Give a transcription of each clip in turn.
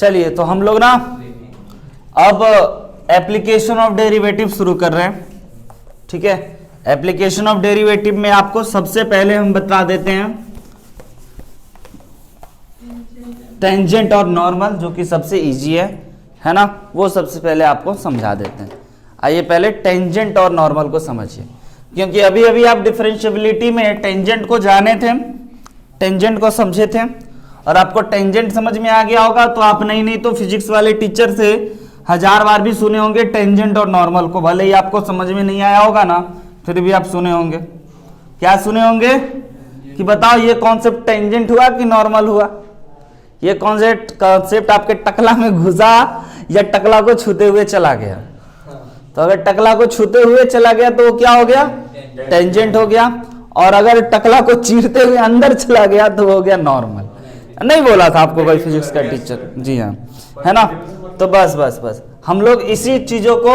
चलिए तो हम लोग ना अब एप्लीकेशन ऑफ डेरिवेटिव शुरू कर रहे हैं। ठीक है, एप्लीकेशन ऑफ डेरिवेटिव में आपको सबसे पहले हम बता देते हैं टेंजेंट और नॉर्मल, जो कि सबसे इजी है ना, वो सबसे पहले आपको समझा देते हैं। आइए पहले टेंजेंट और नॉर्मल को समझिए, क्योंकि अभी अभी आप डिफरेंशिएबिलिटी में टेंजेंट को जाने थे, टेंजेंट को समझे थे, और आपको टेंजेंट समझ में आ गया होगा तो आप नहीं तो फिजिक्स वाले टीचर से 1000 बार भी सुने होंगे टेंजेंट और नॉर्मल को, भले ही आपको समझ में नहीं आया होगा ना, फिर भी आप सुने होंगे। क्या सुने होंगे कि बताओ ये कॉन्सेप्ट टेंजेंट हुआ कि नॉर्मल हुआ? ये कॉन्सेप्ट आपके टकला में घुसा या टकला को छूते हुए चला गया? तो अगर टकला को छूते हुए चला गया तो वो क्या हो गया? टेंजेंट हो गया। और अगर टकला को चीरते हुए अंदर चला गया तो हो गया नॉर्मल। नहीं बोला था आपको कोई फिजिक्स का टीचर? जी हाँ, है ना। तो बस हम लोग इसी चीजों को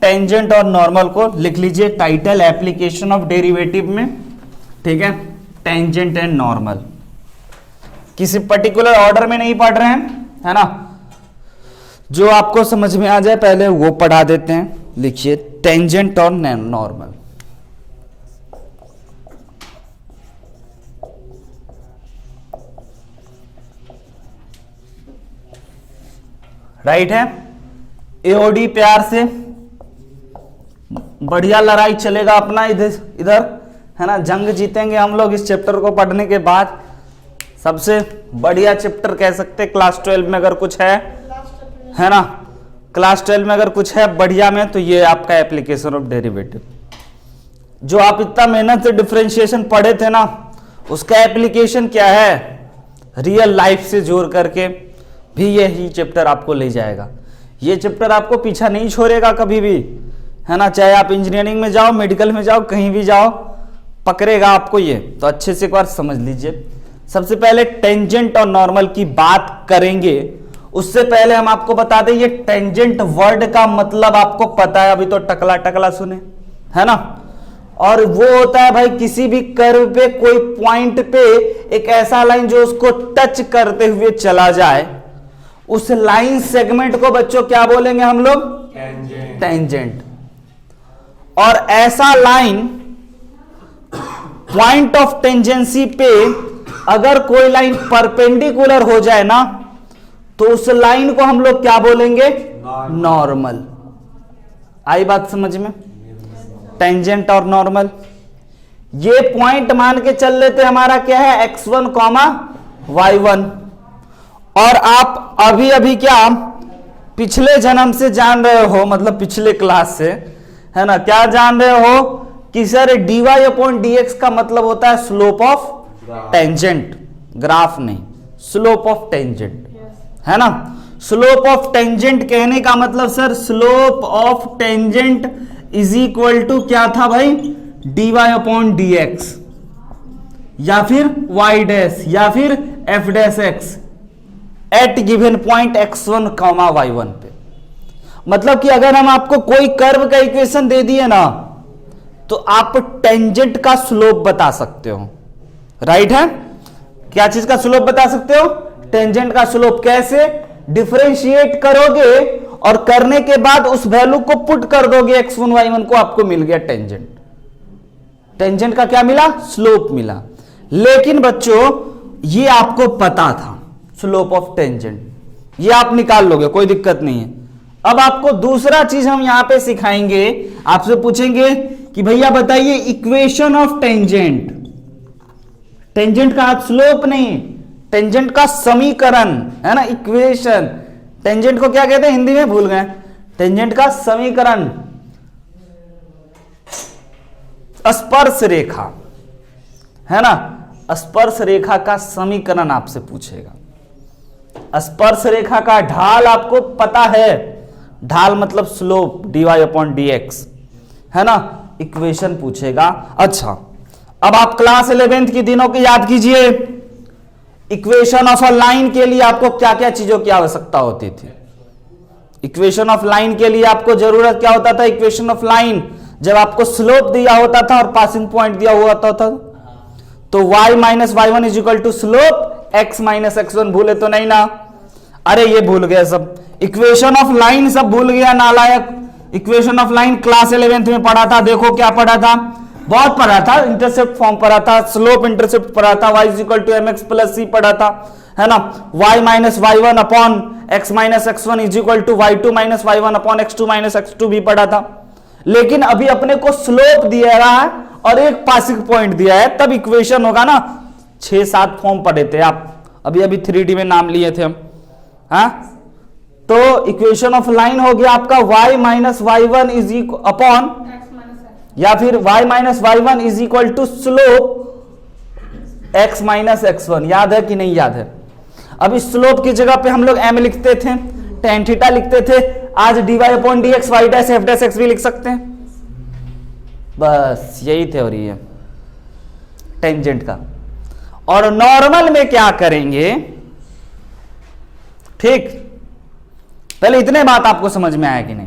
टेंजेंट और नॉर्मल को लिख लीजिए टाइटल एप्लीकेशन ऑफ डेरिवेटिव में। ठीक है, टेंजेंट एंड नॉर्मल किसी पर्टिकुलर ऑर्डर में नहीं पढ़ रहे हैं, है ना, जो आपको समझ में आ जाए पहले वो पढ़ा देते हैं। लिखिए टेंजेंट और नॉर्मल। राइट है, एओडी प्यार से बढ़िया लड़ाई चलेगा अपना इधर, है ना, जंग जीतेंगे हम लोग इस चैप्टर को पढ़ने के बाद। सबसे बढ़िया चैप्टर कह सकते हैं क्लास 12 में अगर कुछ है ना, क्लास 12 में अगर कुछ है बढ़िया में तो ये आपका एप्लीकेशन ऑफ डेरिवेटिव। जो आप इतना मेहनत से डिफरेंशिएशन पढ़े थे ना, उसका एप्लीकेशन क्या है, रियल लाइफ से जोड़ करके भी यही चैप्टर आपको ले जाएगा। ये चैप्टर आपको पीछा नहीं छोड़ेगा कभी भी, है ना, चाहे आप इंजीनियरिंग में जाओ, मेडिकल में जाओ, कहीं भी जाओ, पकड़ेगा आपको ये। तो अच्छे से एक बार समझ लीजिए। सबसे पहले टेंजेंट और नॉर्मल की बात करेंगे, उससे पहले हम आपको बता दें ये टेंजेंट वर्ड का मतलब आपको पता है, अभी तो टकला टकला सुने, है ना। और वो होता है भाई किसी भी कर्व पे कोई पॉइंट पे एक ऐसा लाइन जो उसको टच करते हुए चला जाए, उस लाइन सेगमेंट को बच्चों क्या बोलेंगे हम लोग? टेंजेंट। और ऐसा लाइन पॉइंट ऑफ टेंजेंसी पे अगर कोई लाइन परपेंडिकुलर हो जाए ना, तो उस लाइन को हम लोग क्या बोलेंगे? नॉर्मल। आई बात समझ में? टेंजेंट और नॉर्मल। ये पॉइंट मान के चल लेते हमारा क्या है, x1, y1। और आप अभी अभी क्या पिछले जन्म से जान रहे हो, मतलब पिछले क्लास से, है ना, क्या जान रहे हो कि सर dy/dx का मतलब होता है स्लोप ऑफ टेंजेंट, ग्राफ नहीं, स्लोप ऑफ टेंजेंट, है ना। स्लोप ऑफ टेंजेंट कहने का मतलब sir slope of tangent is equal to क्या था भाई? dy/dx या फिर y डैश या फिर f dash x at given point x1, y1 पे। मतलब कि अगर हम आपको कोई कर्व का इक्वेशन दे दिए ना, तो आप टेंजेंट का स्लोप बता सकते हो। राइट है, क्या चीज का स्लोप बता सकते हो? टेंजेंट का स्लोप। कैसे? डिफरेंशिएट करोगे और करने के बाद उस वैल्यू को पुट कर दोगे x1, y1 को, आपको मिल गया टेंजेंट। टेंजेंट का क्या मिला? स्लोप मिला। लेकिन बच्चों ये आपको पता था स्लोप ऑफ टेंजेंट, ये आप निकाल लोगे, कोई दिक्कत नहीं है। अब आपको दूसरा चीज हम यहां पे सिखाएंगे, आपसे पूछेंगे कि भैया बताइए इक्वेशन ऑफ टेंजेंट। टेंजेंट का स्लोप नहीं, टेंजेंट का समीकरण, है ना, इक्वेशन। टेंजेंट को क्या कहते हैं हिंदी में? भूल गए। टेंजेंट का समीकरण, स्पर्श रेखा, है ना, स्पर्श रेखा का समीकरण आपसे पूछेगा। स्पर्श रेखा का ढाल आपको पता है, ढाल मतलब स्लोप dy/dx, है ना। इक्वेशन पूछेगा। अच्छा, अब आप क्लास 11th की दिनों की याद कीजिए। इक्वेशन ऑफ अ लाइन के लिए आपको क्या क्या चीजों की आवश्यकता होती थी? इक्वेशन ऑफ लाइन के लिए आपको जरूरत क्या होता था? इक्वेशन ऑफ लाइन जब आपको स्लोप दिया होता था और पासिंग पॉइंट दिया हुआ था तो y - y1 is equal to slope x - x1, भूले तो नहीं ना। अरे ये भूल गया सब, इक्वेशन ऑफ लाइन सब भूल गया नालायक। Equation of line class 11th में पढ़ा था, देखो क्या पढ़ा था, बहुत पढ़ा था, इंटरसेप्ट फॉर्म पढ़ा था, स्लोप इंटरसेप्ट पढ़ा था, y = mx + c पढ़ा था, है ना, y - y1 upon x - x1 = y2 - y1 upon x2 - x2 भी पढ़ा था। लेकिन अभी अपने को स्लोप दिया रहा है और एक पासिंग पॉइंट दिया है, तब इक्वेशन होगा ना। 6-7 फॉर्म पढ़े थे आप, अभी 3D में नाम लिए थे हम, हाँ। तो इक्वेशन ऑफ लाइन हो गया आपका y - y1 इज अपॉन, या फिर y - y1 is equal to slope x - x1। याद है कि नहीं याद है? अब इस स्लोप की जगह पे हम लोग m लिखते थे, tan थीटा लिखते थे, आज dy/dx y' f' भी लिख सकते हैं। बस यही थ्योरी है टेंजेंट का। और नॉर्मल में क्या करेंगे, ठीक, पहले इतने बात आपको समझ में आया कि नहीं,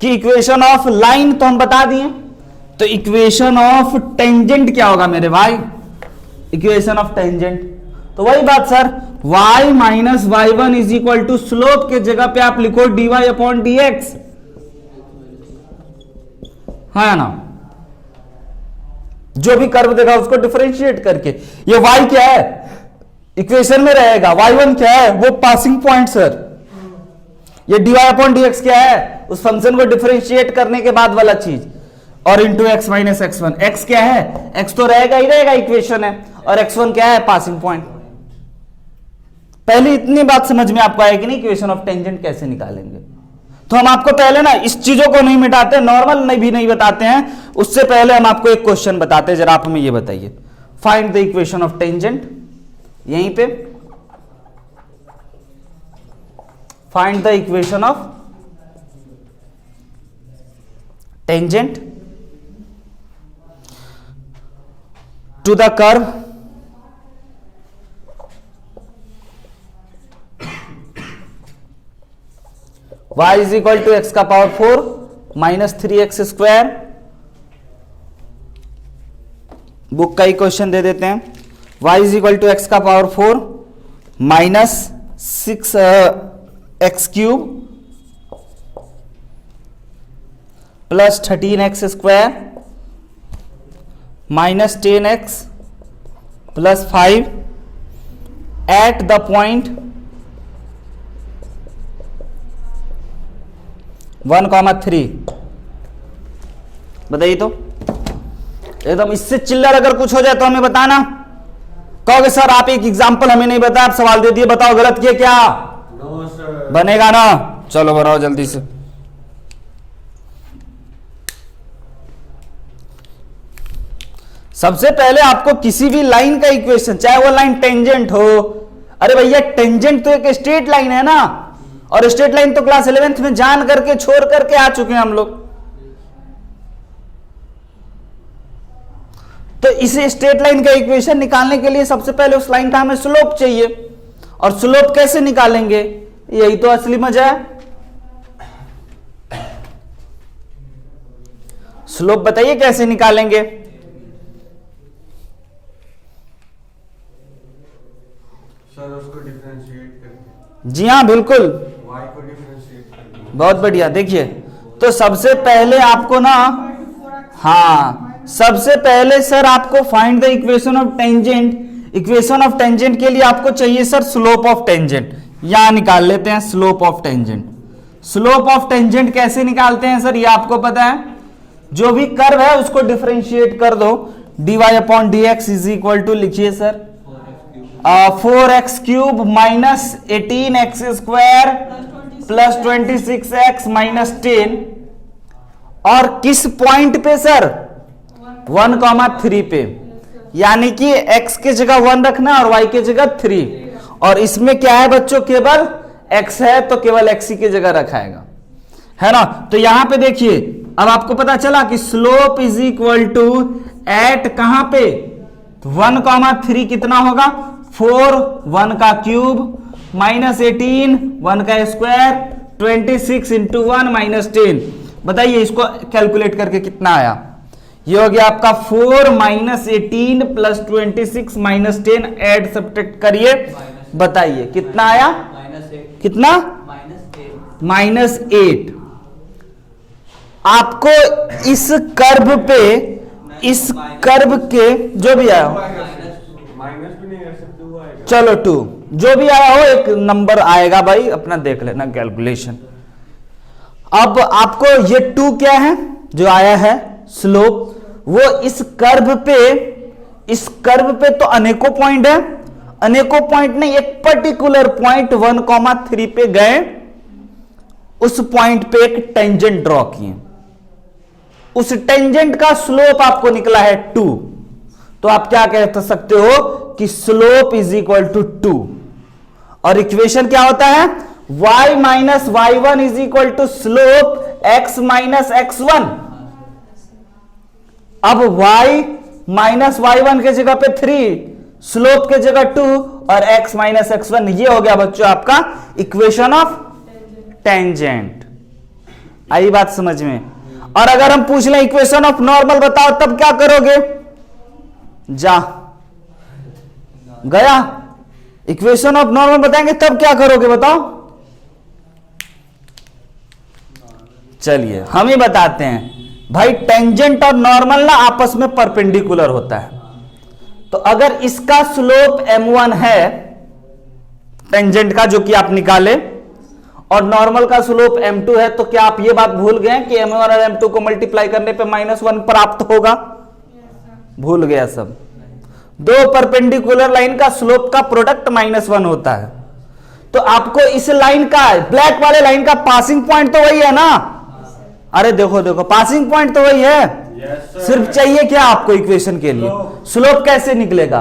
कि इक्वेशन ऑफ लाइन तो हम बता दिए, तो इक्वेशन ऑफ टेंजेंट क्या होगा मेरे भाई, इक्वेशन ऑफ टेंजेंट तो वही बात sir, y - y1 is equal to slope के जगह पे आप लिखो dy/dx, है ना, जो भी कर्व देगा उसको डिफरेंशिएट करके। ये y क्या है इक्वेशन में रहेगा, y1 क्या है वो पासिंग पॉइंट सर, ये dy/dx क्या है उस फंक्शन को डिफरेंशिएट करने के बाद वाला चीज, और इंटू x - x1। x क्या है, x तो रहेगा ही रहेगा, इक्वेशन है, और x1 क्या है पासिंग पॉइंट। पहले इतनी बात समझ में आपको आएगी नहीं, इक्वेशन ऑफ टेंजेंट कैसे निकालेंगे। तो हम आपको पहले ना इस चीजों को नहीं मिटाते, नॉर्मल भी नहीं बताते हैं, उससे पहले हम आपको एक क्वेश्चन बताते हैं। जरा आप हमें ये बताइए, find the equation of tangent, यहीं पे find the equation of tangent to the curve y = x⁴ - 3x²। Book का ही क्वेश्चन दे देते हैं, y = x⁴ - 6x³ + 13x² - 10x + 5 eight the point 1,3। बताइए तो, एकदम इससे चिल्लर अगर कुछ हो जाए तो हमें बताना। कहोगे सर आप एक एग्जांपल हमें नहीं बताया, आप सवाल दे दिए, बताओ गलत किए क्या? No sir. बनेगा ना, चलो बनाओ जल्दी से। सबसे पहले आपको किसी भी लाइन का इक्वेशन, चाहे वो लाइन टेंजेंट हो, अरे भैया टेंजेंट तो एक स्ट्रेट लाइन है ना, और स्ट्रेट लाइन तो क्लास 11th में जान करके छोड़ करके आ चुके हैं हम लोग। तो इस स्ट्रेट लाइन का इक्वेशन निकालने के लिए सबसे पहले उस लाइन का हमें स्लोप चाहिए, और स्लोप कैसे निकालेंगे, यही तो असली मजा है। स्लोप बताइए कैसे निकालेंगे? सर उसको डिफरेंशिएट करके। जी हाँ बिल्कुल, y को डिफरेंशिएट करके। बहुत बढ़िया। देखिए तो सबसे पहले आपको ना, हाँ सबसे पहले सर आपको find the equation of tangent. Equation of tangent के लिए आपको चाहिए सर स्लोप ऑफ टेंजेंट। यहां निकाल लेते हैं slope of tangent. Slope of tangent कैसे निकालते हैं सर, ये आपको पता है। जो भी कर्व है उसको डिफरेंशिएट कर दो, dy/dx इज इक्वल टू, लिखिए सर 4x³ - 18x² + 26x - 10, और किस पॉइंट पे सर, 1,3 पे, यानी कि x के जगह 1 रखना और y के जगह 3, और इसमें क्या है बच्चों, केवल x है तो केवल x ही की जगह रखाएगा, है ना। तो यहां पे देखिए अब आपको पता चला कि slope is equal to at कहां पे, 1,3 कितना होगा, 4 1 का क्यूब - 18 1 का स्क्वायर 26 × 1 - 10। बताइए इसको कैलकुलेट करके कितना आया। ये हो गया आपका 4 - 18 + 26 - 10, ऐड सब्ट्रैक्ट करिए, बताइए कितना आया, कितना? -8। आपको इस कर्व पे, इस कर्व के जो भी आया हो, माइनस भी नहीं कर सकते, वो आएगा। चलो 2 जो भी आया हो एक नंबर आएगा भाई, अपना देख लेना कैलकुलेशन। अब आपको ये 2 क्या है जो आया है स्लोप, वो इस कर्व पे तो अनेकों पॉइंट है, अनेकों पॉइंट नहीं, एक पर्टिकुलर पॉइंट 1,3 पे गए, उस पॉइंट पे एक टेंजेंट ड्रॉ किए, उस टेंजेंट का स्लोप आपको निकला है 2। तो आप क्या कह सकते हो कि स्लोप इज इक्वल टू 2। और इक्वेशन क्या होता है? y minus y1 is equal to slope x minus x1। अब y माइनस y1 के जगह पे 3, स्लोप के जगह 2 और x माइनस x1, ये हो गया बच्चों आपका इक्वेशन ऑफ टेंजेंट। आई बात समझ में? और अगर हम पूछ लें इक्वेशन ऑफ नॉर्मल बताओ, तब क्या करोगे? जा गया, इक्वेशन ऑफ नॉर्मल बताएंगे तब क्या करोगे बताओ? चलिए हम ही बताते हैं भाई, टेंजेंट और नॉर्मल ना आपस में परपेंडिकुलर होता है। तो अगर इसका स्लोप m1 है टेंजेंट का, जो कि आप निकाले, और नॉर्मल का स्लोप m2 है, तो क्या आप ये बात भूल गए कि m1 और m2 को मल्टीप्लाई करने पे -1 प्राप्त होगा? भूल गया सब। दो परपेंडिकुलर लाइन का स्लोप का प्रोडक्ट -1 होता है। तो आपको इस लाइन का, ब्लैक वाले लाइन का पासिंग पॉइंट तो वही है ना? अरे देखो देखो, पासिंग पॉइंट तो वही है। सिर्फ चाहिए क्या आपको इक्वेशन के लिए? स्लोप कैसे निकलेगा?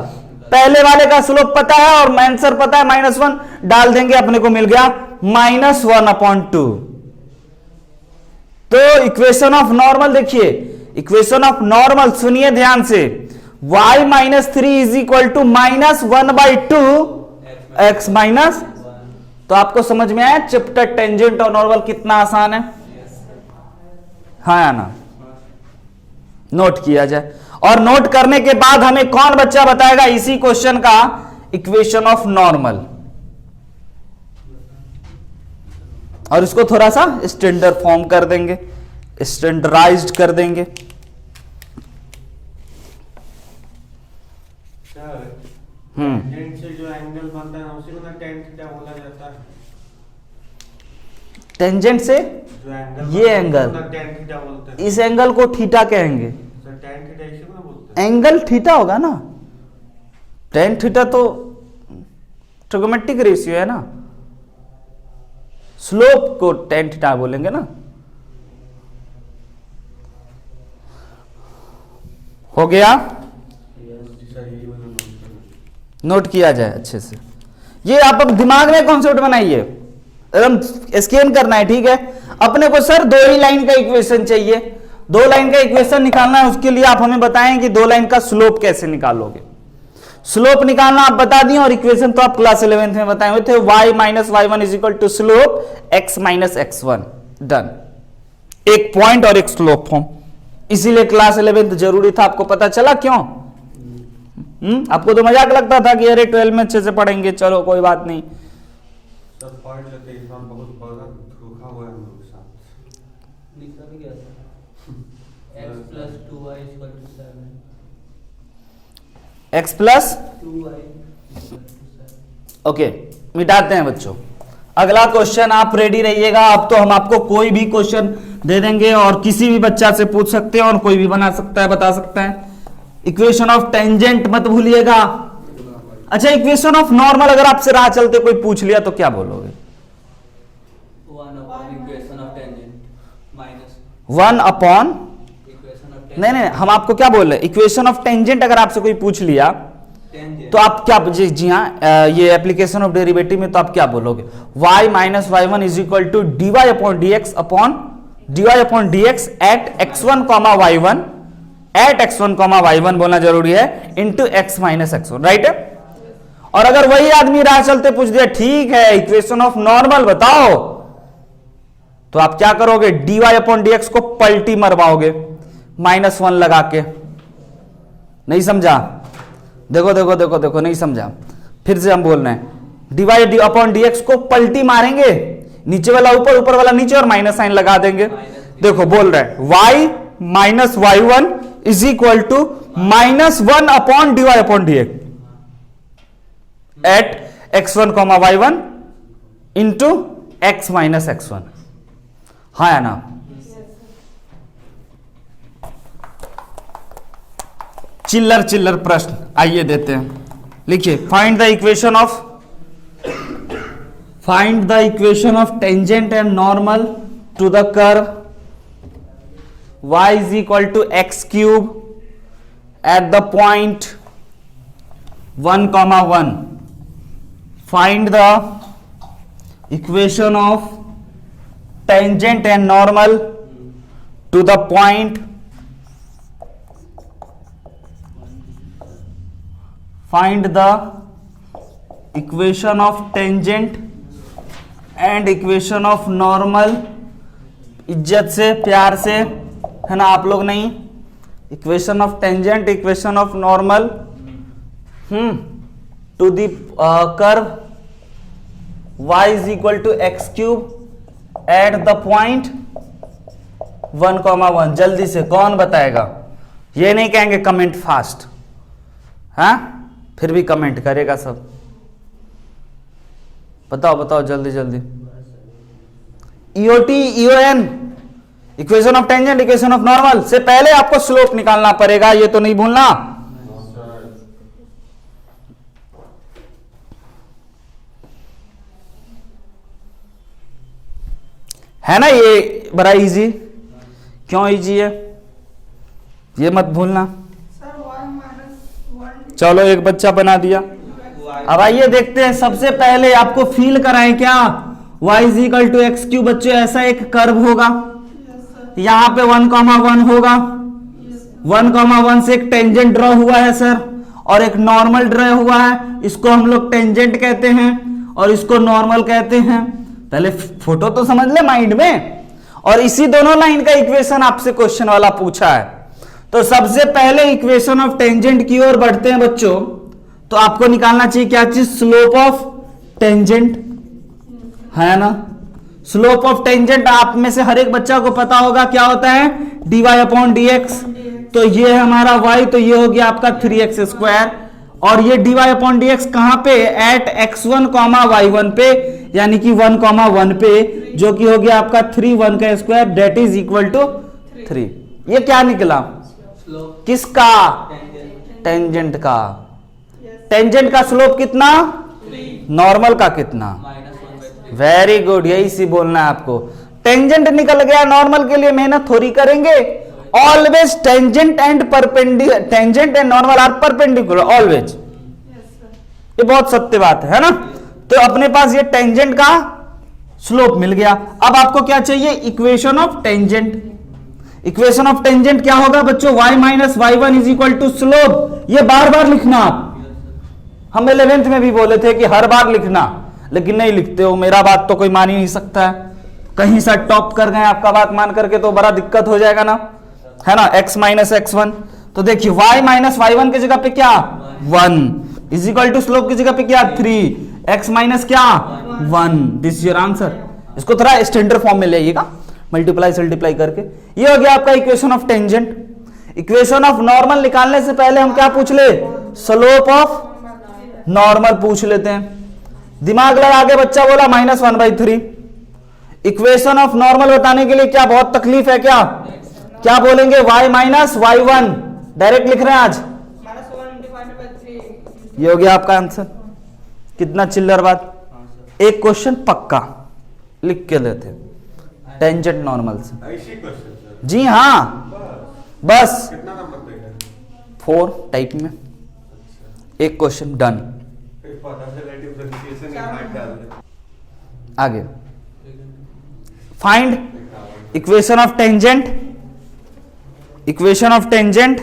पहले वाले का स्लोप पता है और आंसर पता है, -1 डाल देंगे, अपने को मिल गया -1/2। तो इक्वेशन ऑफ नॉर्मल देखिए, इक्वेशन ऑफ नॉर्मल सुनिए ध्यान से, y minus 3 is equal to -1/2 x minus. तो आपको समझ में आया चैप्टर टेंजेंट और नॉर्मल कितना आसान है? हाँ या ना? नोट किया जाए। और नोट करने के बाद हमें कौन बच्चा बताएगा इसी क्वेश्चन का इक्वेशन ऑफ नॉर्मल, और इसको थोड़ा सा स्टैंडर्ड फॉर्म कर देंगे, स्टैंडर्डाइज्ड कर देंगे। टेंजेंट से जो एंगल बनता है उसी को tan थीटा बोला जाता है। टेंजेंट से जो एंगल, ये एंगल, tan थीटा बोलते हैं। इस एंगल को थीटा कहेंगे। सर tan थीटा इसी को बोलते हैं। एंगल थीटा होगा ना, tan थीटा तो ट्रिगोमेट्रिक रेशियो है ना, स्लोप को tan थीटा बोलेंगे ना। हो गया? नोट किया जाए अच्छे से। ये आप अब दिमाग में कॉन्सेप्ट बनाइए, एकदम स्कैन करना है, ठीक है? अपने को सर 2 ही लाइन का इक्वेशन चाहिए, 2 लाइन का इक्वेशन निकालना है। उसके लिए आप हमें बताएं कि 2 लाइन का स्लोप कैसे निकालोगे। स्लोप निकालना आप बता दिए, और इक्वेशन तो आप क्लास 11th में बताए हुए थे, y minus y1 is equal to slope x minus x1। Done. एक पॉइंट और एक स्लोप फॉर्म, इसीलिए क्लास 11th जरूरी था। आपको पता चला क्यों? आपको तो मजाक लगता था कि अरे 12 में अच्छे से पढ़ेंगे, चलो कोई बात नहीं। सर पढ़ लेते हैं, इसमें बहुत बड़ा धोखा हुआ है हम लोग के साथ। लिखा भी क्या था? x plus 2y is equal to 7। x plus 2y is equal to 7। Okay, मिटाते हैं बच्चों। अगला क्वेश्चन आप रेडी रहिएगा। अब तो हम आपको कोई भी क्वेश्चन दे देंगे और किसी भी बच्चा से पूछ सकते हैं, और कोई भी बना सकता है, बता सकता है। इक्वेशन ऑफ टेंजेंट मत भूलिएगा। अच्छा, इक्वेशन ऑफ नॉर्मल अगर आपसे राह चलते कोई पूछ लिया तो क्या बोलोगे? 1 upon equation of tangent minus 1 upon, equation of tangent। नहीं, हम आपको क्या बोल रहे हैं? इक्वेशन ऑफ टेंजेंट अगर आपसे कोई पूछ लिया tangent तो आप क्या, जी हाँ, ये एप्लीकेशन ऑफ डेरिवेटिव में तो आप क्या बोलोगे? y minus y1 is equal to dy upon dx at x1 comma y1, at x1 comma y1 बोलना जरूरी है, into x minus x1, right है? और अगर वही आदमी राह चलते पूछ दिया ठीक है इक्वेशन ऑफ नॉर्मल बताओ, तो आप क्या करोगे? dy अपॉन dx को पलटी मरवाओगे -1 लगा के। नहीं समझा? देखो देखो देखो देखो, नहीं समझा, फिर से हम बोल रहे हैं। dy अपॉन dx को पलटी मारेंगे, नीचे वाला ऊपर, ऊपर वाला नीचे और माइनस साइन लगा देंगे। देखो बोल रहा है y minus y1 is equal to -1 upon dy upon dx at x1 comma y1 into x minus x1। हाँ या ना? चिल्लर चिल्लर प्रश्न आइए देते हैं। लिखिए find the equation of tangent and normal to the curve y is equal to x cube at the point 1,1। Find the equation of tangent and normal to the point find the equation of tangent and equation of normal। इज्जत से प्यार से, है ना आप लोग, नहीं equation of tangent, equation of normal to the curve y is equal to x cube at the point 1,1। जल्दी से कौन बताएगा? ये नहीं कहेंगे कमेंट फास्ट, हाँ फिर भी कमेंट करेगा सब। बताओ बताओ जल्दी जल्दी। EOT EON, equation of tangent, equation of normal से पहले आपको स्लोप निकालना पड़ेगा, ये तो नहीं भूलना। है ना? ये बड़ा इजी। क्यों इजी है ये मत भूलना। चलो एक बच्चा बना दिया। अब आइए देखते हैं, सबसे पहले आपको फील कराएं क्या, y is equal to x cube. बच्चों ऐसा एक कर्व होगा, यहां पे 1,1 होगा, 1,1 से एक टेंजेंट ड्रॉ हुआ है सर, और एक नॉर्मल ड्रॉ हुआ है। इसको हम लोग टेंजेंट कहते हैं और इसको नॉर्मल कहते हैं। पहले फोटो तो समझ ले माइंड में। और इसी दोनों लाइन का इक्वेशन आपसे क्वेश्चन वाला पूछा है। तो सबसे पहले इक्वेशन ऑफ टेंजेंट की ओर बढ़ते हैं बच्चों। तो आपको निकालना चाहिए क्या चीज? स्लोप ऑफ टेंजेंट, है ना? स्लोप ऑफ टेंजेंट आप में से हर एक बच्चा को पता होगा क्या होता है, dy अपॉन dx। तो ये है हमारा y, तो ये हो गया आपका 3x²। और ये dy अपॉन dx कहां पे? एट x1 y1 पे, यानी कि 1,1 पे, जो कि हो गया आपका 3 1 का square that is equal to 3। ये क्या निकला? किसका? टेंजेंट का। टेंजेंट का स्लोप कितना? नॉर्मल का कितना? वेरी गुड, यही सी बोलना है आपको। टेंजेंट निकल गया, नॉर्मल के लिए मेहनत थोड़ी करेंगे। Always tangent and perpendicular, tangent and normal are perpendicular always. ये बहुत सत्य बात है ना? तो अपने पास ये टेंजेंट का स्लोप मिल गया। अब आपको क्या चाहिए? Equation of tangent. Equation of tangent क्या होगा बच्चों? y minus y1 is equal to slope. ये बार बार लिखना आप। हम 11th में भी बोले थे कि हर बार लिखना, लेकिन नहीं लिखते हो। मेरा बात तो कोई मान ही नहीं सकता है। कहीं से टॉप कर गए आपका बात मान करके तो बड़ा दिक्कत हो जाएगा ना, है ना? x minus x1। तो देखिए y माइनस y1 की जगह पे क्या? 1 इज इक्वल टू स्लोप की जगह पे क्या? 3 x माइनस क्या? 1। This is your answer. इसको थोड़ा स्टैंडर्ड फॉर्म में ले आइएगा, मल्टीप्लाई मल्टीप्लाई करके। ये हो गया आपका equation of tangent. Equation of normal निकालने से पहले हम क्या पूछ ले? स्लोप ऑफ नॉर्मल पूछ लेते हैं। दिमाग लगा के बच्चा बोला -1/3। इक्वेशन ऑफ नॉर्मल बताने के लिए क्या बहुत तकलीफ है क्या? क्या बोलेंगे? y माइनस y1 डायरेक्ट लिख रहे हैं आज। ये हो गया आपका आंसर। कितना चिल्लर बात। एक क्वेश्चन पक्का लिख के लेते हैं टेंजेंट नॉर्मल से। ऐसी क्वेश्चन सर? जी हाँ, बस कितना नंबर देगा? 4 टाइप में एक क्वेश्चन डन। आगे find equation of tangent, equation of tangent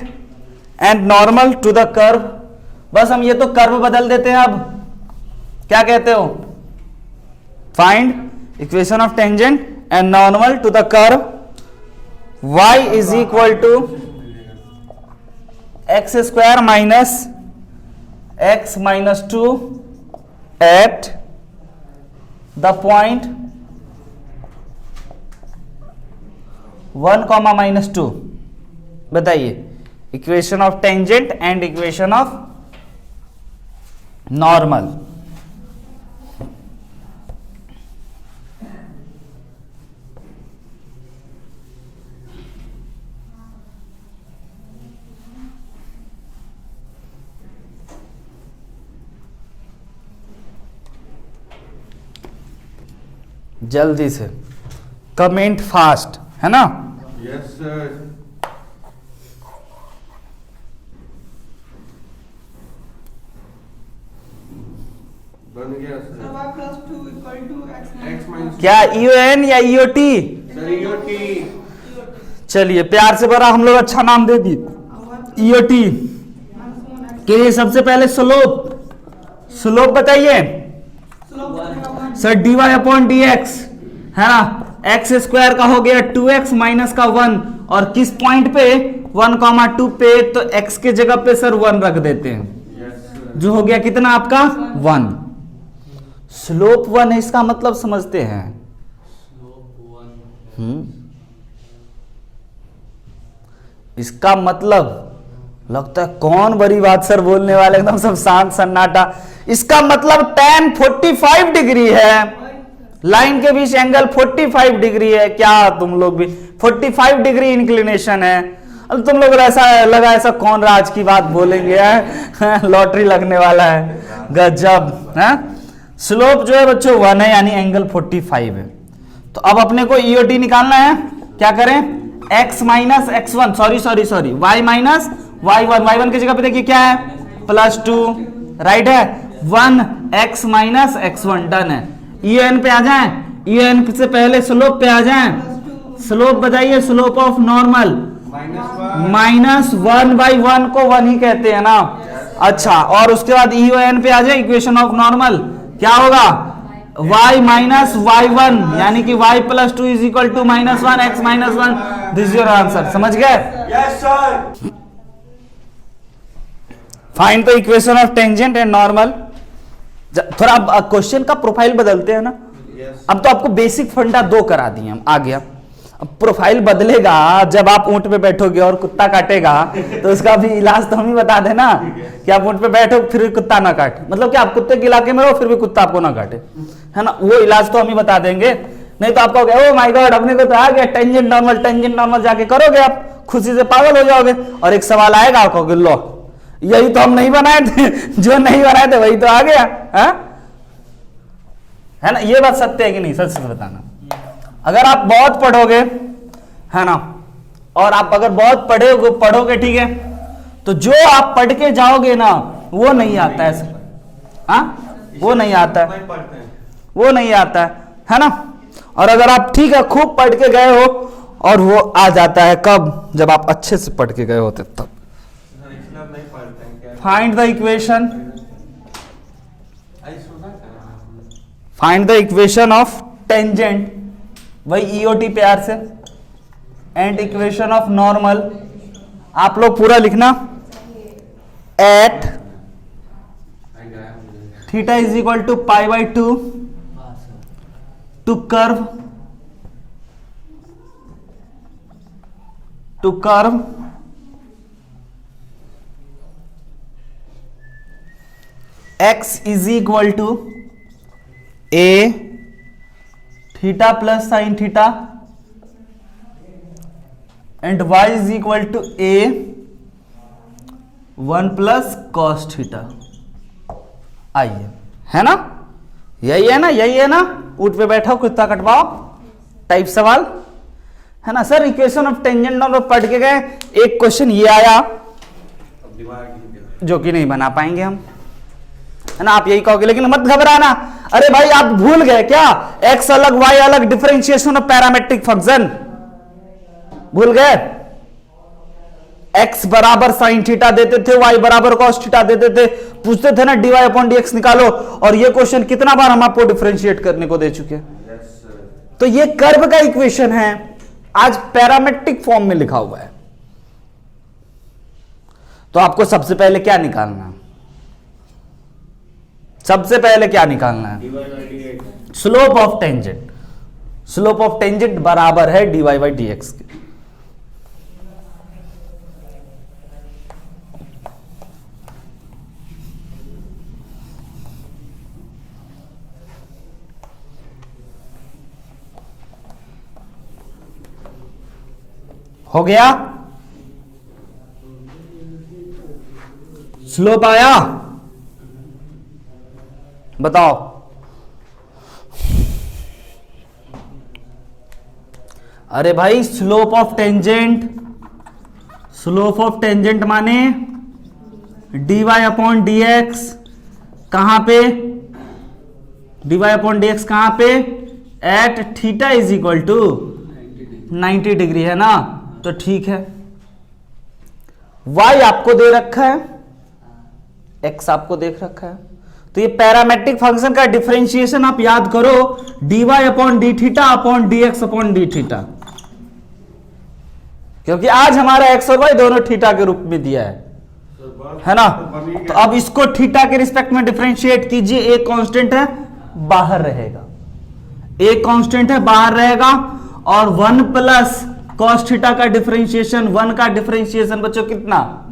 and normal to the curve. बस हम ये तो कर्व बदल देते हैं। अब क्या कहते हो? Find equation of tangent and normal to the curve y is equal to x square minus x minus 2 eight the point 1, -2। बताइए equation of tangent and equation of normal. जल्दी से कमेंट फास्ट, है ना? Yes sir. बन गया sir. y plus 2 equal to x minus क्या EON या EOT? Sir EOT। चलिए प्यार से बड़ा हम लोग अच्छा नाम दे दी, EOT। के लिए सबसे पहले स्लोप बताइए सर। dy/dx है ना, एक्स स्क्वायर का हो गया 2x माइनस का 1, और किस पॉइंट पे 1, 2 पे, तो x के जगह पे सर 1 रख देते हैं, यस सर। जो हो गया कितना आपका 1। स्लोप 1 है, इसका मतलब समझते हैं। Slope 1. इसका मतलब लगता है कौन बड़ी बात सर बोलने वाले, एकदम सब शांत सन्नाटा। इसका मतलब tan 45 डिग्री है, लाइन के बीच एंगल 45 डिग्री है। क्या तुम लोग भी 45 डिग्री इंक्लिनेशन है? अब तुम लोग ऐसा लगा ऐसा कौन राज की बात बोलेंगे, है? लॉटरी लगने वाला है, गजब है। स्लोप जो है बच्चों 1 है, यानी एंगल 45 है। तो अब अपने को EOT निकालना है, क्या करें? x minus x1, sorry y minus y1, y1 की जगह पे देखिए क्या है +2, राइट है। 1x माइनस x1, डन है। EON पे आ जाएं, EON से पहले स्लोप पे आ जाएं। स्लोप बताइए, स्लोप ऑफ नॉर्मल -1/1 को 1 ही कहते हैं ना। अच्छा, और उसके बाद EON पे आ जाए, इक्वेशन ऑफ नॉर्मल क्या होगा? y माइनस y1, यानी कि y + 2 is equal to -1 x minus 1। This is your answer, समझ गए? Yes sir. Find the equation of tangent and normal. थोड़ा अब क्वेश्चन का प्रोफाइल बदलते हैं ना। यस। अब तो आपको बेसिक फंडा 2 करा दिए हम, आ गया। अब प्रोफाइल बदलेगा जब आप ऊंट पे बैठोगे और कुत्ता काटेगा, तो उसका भी इलाज तो हम ही बता देना कि आप ऊंट पे बैठो फिर कुत्ता ना काटे, मतलब कि आप कुत्ते के इलाके में रहो फिर भी कुत्ता आपको ना काटे, है ना? वो इलाज तो हम ही बता देंगे। नहीं तो आप कहोगे ओ माय गॉड अपने को तो आ गया टेंजेंट नॉर्मल जाके करोगे, आप खुशी से पागल हो जाओगे। और एक सवाल आएगा, आप कहोगे लो यही तो हम नहीं बनाए थे, जो नहीं बनाए थे वही तो आ गया, है ना? ये बात सत्य है कि नहीं? सच से बताना। अगर आप बहुत पढ़ोगे, है ना, और आप अगर बहुत पढ़ोगे, ठीक है, तो जो आप पढ़ के जाओगे ना वो नहीं आता है, वो नहीं आता है, नहीं पढ़ते हैं। वो नहीं आता है ना? और अगर आप ठीक है खूब पढ़ के गए हो और वो आ जाता है, कब? जब आप अच्छे से पढ़ के गए होते तब। सर इसलिए आप नहीं पढ़ते हैं क्या? फाइंड द इक्वेशन, आई सुना था। Find the equation of tangent, वही EOT प्यार से, एंड इक्वेशन ऑफ नॉर्मल। आप लोग पूरा लिखना, एट आई गया मुझे। Theta is equal to π/2 to curve x is equal to a theta plus sine theta and y is equal to a 1 plus cos theta. आइए, है ना? यही है ना, यही है ना? ऊंट पे बैठो कुत्ता कटवाओ टाइप सवाल, है ना? Sir equation of tangent normal पढ़ के गए, एक क्वेश्चन ये आया अब दिमाग हिल गया। जो कि नहीं बना पाएंगे हम, है ना? आप यही कहोगे, लेकिन मत घबराना। अरे भाई आप भूल गए क्या? x अलग y अलग, डिफरेंशिएशन ऑफ पैरामेट्रिक फंक्शन भूल गए? x बराबर साइन थीटा देते थे, y बराबर कॉस थीटा देते थे, पूछते थे ना dy/dx निकालो, और ये क्वेश्चन कितना बार हम आपको डिफरेंशिएट करने को दे चुके हैं। Yes sir. तो ये कर्व का इक्वेशन है, आज पैरामेट्रिक फॉर्म में लिखा हुआ है। तो आपको सबसे पहले क्या निकालना? सबसे पहले क्या निकालना है? Slope of tangent. Slope of tangent बराबर है dy बाई डी एक्स के। हो गया? स्लोप आया? बताओ। अरे भाई slope of tangent, slope of tangent माने dy अपॉन डी एक्स। कहां पे? dy अपॉन डी एक्स कहां पे? At theta is equal to 90 degree, है ना? तो ठीक है। y आपको दे रखा है, x आपको देख रखा है, तो ये पैरामेट्रिक फंक्शन का डिफरेंशिएशन आप याद करो, dy upon D theta upon d x upon D theta, क्योंकि आज हमारा x और y दोनों थीटा के रूप में दिया है ना? तो अब इसको थीटा के रिस्पेक्ट में डिफरेंशिएट कीजिए। एक कांस्टेंट है बाहर रहेगा, एक कांस्टेंट है बाहर रहेगा, और 1 प्लस कॉस थीटा का डिफरेंशिएशन, 1 का डिफरेंशिएशन बच्चों कितना?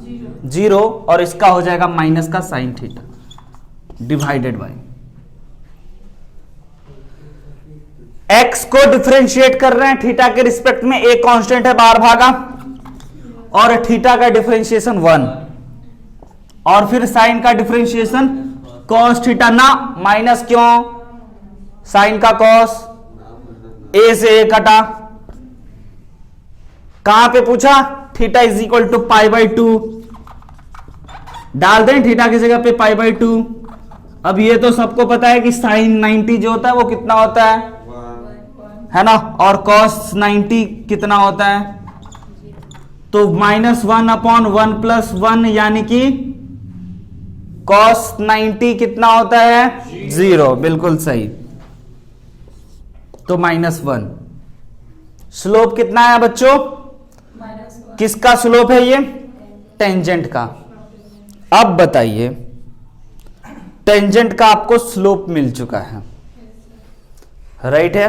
0, और इसका हो जाएगा माइनस का sine theta divided by x को डिफरेंशिएट कर रहे हैं थीटा के रिस्पेक्ट में, एक कांस्टेंट है बाहर भागा, और थीटा का डिफरेंशिएशन 1, और फिर साइन का डिफरेंशिएशन कॉस थीटा ना माइनस, क्यों? साइन का कॉस, a से a कटा, कहां पे पूछा? Theta is equal to pi by 2, डाल दें थीटा की जगह पे पाई बाई 2। अब ये तो सबको पता है कि साइन 90 जो होता है वो कितना होता है ना? और कॉस 90 कितना होता है? तो -1 अपॉन 1 प्लस 1, यानी कि कॉस 90 कितना होता है? 0, बिल्कुल सही। तो -1। स्लोप कितना है बच्चों? किसका स्लोप है ये? टेंजेंट का। अब बताइए, टेंजेंट का आपको स्लोप मिल चुका है, राइट है?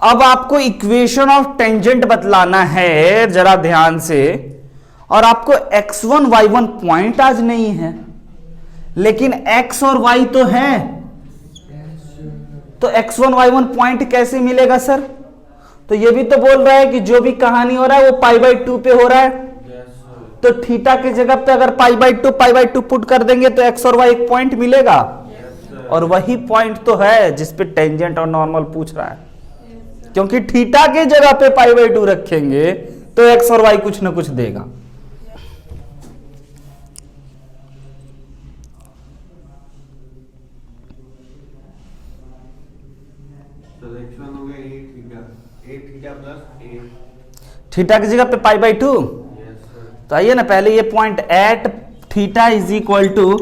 अब आपको इक्वेशन ऑफ टेंजेंट बतलाना है, जरा ध्यान से। और आपको x1 y1 पॉइंट आज नहीं है, लेकिन x और y तो है, तो x1 y1 पॉइंट कैसे मिलेगा सर? तो ये भी तो बोल रहा है कि जो भी कहानी हो रहा है वो पाई बाई 2 पे हो रहा है, तो थीटा की जगह पे अगर पाई बाई 2 पुट कर देंगे तो x और y एक पॉइंट मिलेगा, और वही पॉइंट तो है जिस पे टेंजेंट और नॉर्मल पूछ रहा है, क्योंकि थीटा की जगह पे पाई बाई 2 रखेंगे तो x और y कुछ ना कुछ देगा। थीटा की जगह पे पाई बाई 2, तो आइए ना पहले ये point at theta is equal to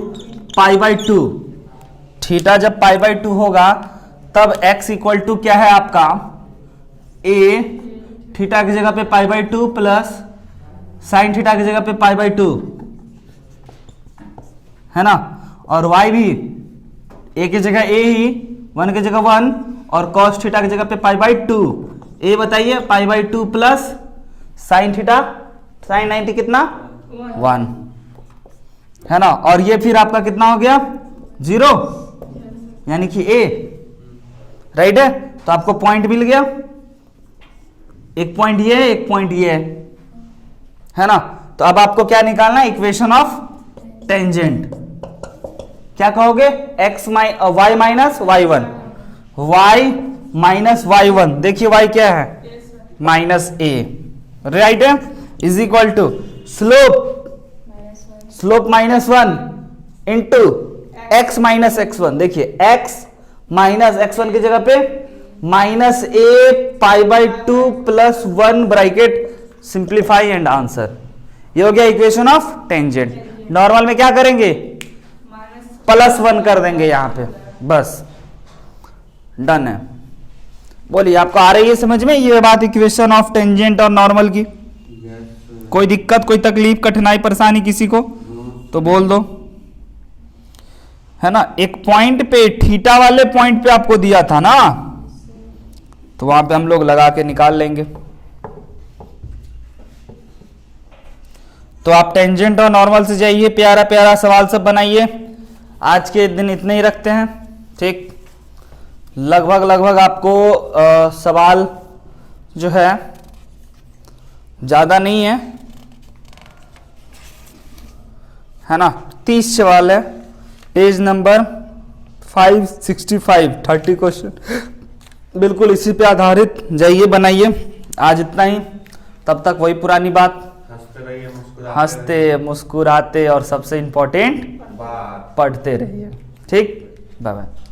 pi by 2। Theta जब पाई बाई 2 होगा तब x इक्वल टू क्या है आपका? a, थीटा की जगह पे पाई बाई 2 प्लस साइन थीटा की जगह पे पाई बाई 2, है ना? और y भी a की जगह a ही, 1 की जगह 1, और cos थीटा की जगह पे पाई बाई 2। a बताइए pi by 2 plus sine theta, sine 90 कितना? 1, है ना? और ये फिर आपका कितना हो गया? 0, यानी कि a, राइट है? तो आपको पॉइंट मिल गया, एक पॉइंट ये है, एक पॉइंट ये है ना? तो अब आपको क्या निकालना है? Equation of tangent. क्या कहोगे? y minus y1, y minus y1, देखिए y क्या है? माइनस a, राइट है? Is equal to slope -1 into x minus x1। देखिए x माइनस x1 की जगह पे -a pi by 2 plus 1 bracket, simplify and answer. ये हो गया इक्वेशन ऑफ टेंजेंट। नॉर्मल में क्या करेंगे? +1 कर देंगे यहां पे, बस डन है। बोलिए आपको आ रही है समझ में ये बात, इक्वेशन ऑफ टेंजेंट और नॉर्मल की? कोई दिक्कत, कोई तकलीफ, कठिनाई, परेशानी किसी को तो बोल दो, है ना, एक पॉइंट पे थीटा वाले पॉइंट पे आपको दिया था ना, तो वहां पे हम लोग लगा के निकाल लेंगे। तो आप टेंजेंट और नॉर्मल से जाइए, प्यारा प्यारा सवाल सब बनाइए। आज के दिन इतने ही रखते हैं, ठीक। लगभग आपको सवाल जो है ज्यादा नहीं है ना, 30 सवाल है, पेज नंबर 565, 30 क्वेश्चन, बिल्कुल इसी पे आधारित जाइए बनाइए। आज इतना ही, तब तक वही पुरानी बात, हंसते रहिए, हंसते मुस्कुराते और सबसे इंपॉर्टेंट बात पढ़ते रहिए, ठीक। Bye bye.